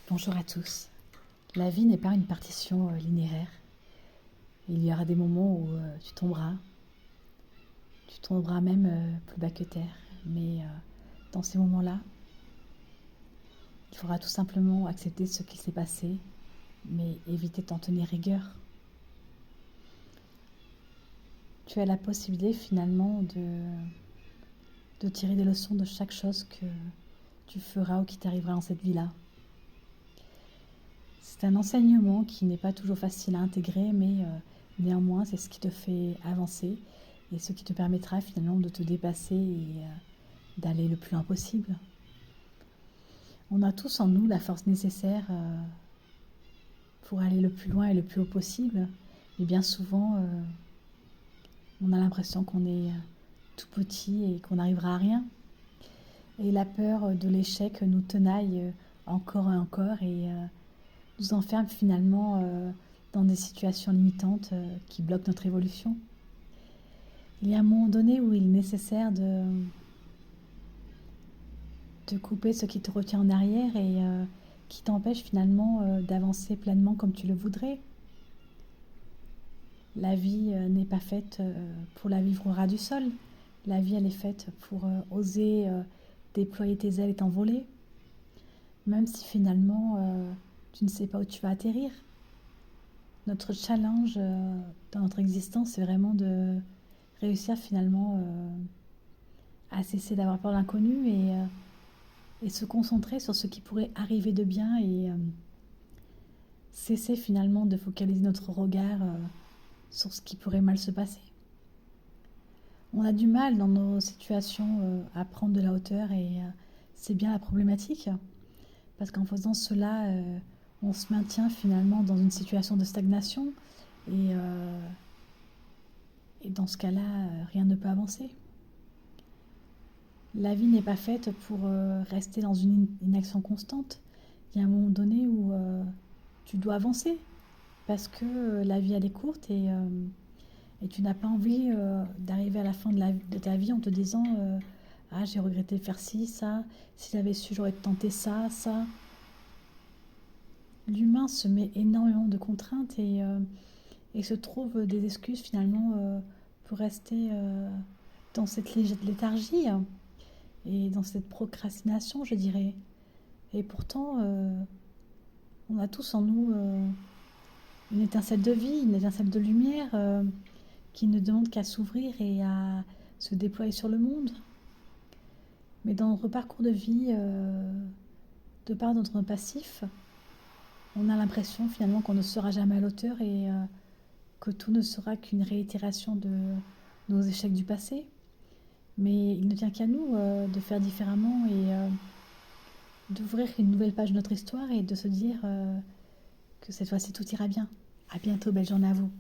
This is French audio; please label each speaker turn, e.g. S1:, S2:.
S1: Bonjour à tous. La vie n'est pas une partition linéaire. Il y aura des moments où tu tomberas même plus bas que terre. Mais dans ces moments-là, il faudra tout simplement accepter ce qui s'est passé, mais éviter de t'en tenir rigueur. Tu as la possibilité finalement de tirer des leçons de chaque chose que tu feras ou qui t'arrivera dans cette vie-là. C'est un enseignement qui n'est pas toujours facile à intégrer, mais néanmoins, c'est ce qui te fait avancer et ce qui te permettra finalement de te dépasser et d'aller le plus loin possible. On a tous en nous la force nécessaire pour aller le plus loin et le plus haut possible, mais bien souvent, on a l'impression qu'on est tout petit et qu'on n'arrivera à rien. Et la peur de l'échec nous tenaille encore et encore et nous enferme finalement dans des situations limitantes qui bloquent notre évolution. Il y a un moment donné où il est nécessaire de couper ce qui te retient en arrière et qui t'empêche finalement d'avancer pleinement comme tu le voudrais. La vie n'est pas faite pour la vivre au ras du sol. La vie, elle est faite pour oser déployer tes ailes et t'envoler, même si finalement tu ne sais pas où tu vas atterrir. Notre challenge dans notre existence, c'est vraiment de réussir finalement à cesser d'avoir peur de l'inconnu et se concentrer sur ce qui pourrait arriver de bien et cesser finalement de focaliser notre regard sur ce qui pourrait mal se passer. On a du mal dans nos situations à prendre de la hauteur et c'est bien la problématique parce qu'en faisant cela, on se maintient finalement dans une situation de stagnation et dans ce cas-là, rien ne peut avancer. La vie n'est pas faite pour rester dans une inaction constante. Il y a un moment donné où tu dois avancer parce que la vie elle est courte et tu n'as pas envie d'arriver à la fin de ta vie en te disant ah, j'ai regretté de faire ci, ça, si j'avais su j'aurais tenté ça, ça. L'humain se met énormément de contraintes et se trouve des excuses finalement pour rester dans cette léthargie et dans cette procrastination, je dirais. Et pourtant, on a tous en nous une étincelle de vie, une étincelle de lumière qui ne demande qu'à s'ouvrir et à se déployer sur le monde. Mais dans notre parcours de vie, de par notre passif, on a l'impression finalement qu'on ne sera jamais à l'auteur et que tout ne sera qu'une réitération de nos échecs du passé. Mais il ne tient qu'à nous de faire différemment et d'ouvrir une nouvelle page de notre histoire et de se dire que cette fois-ci tout ira bien. À bientôt, belle journée à vous.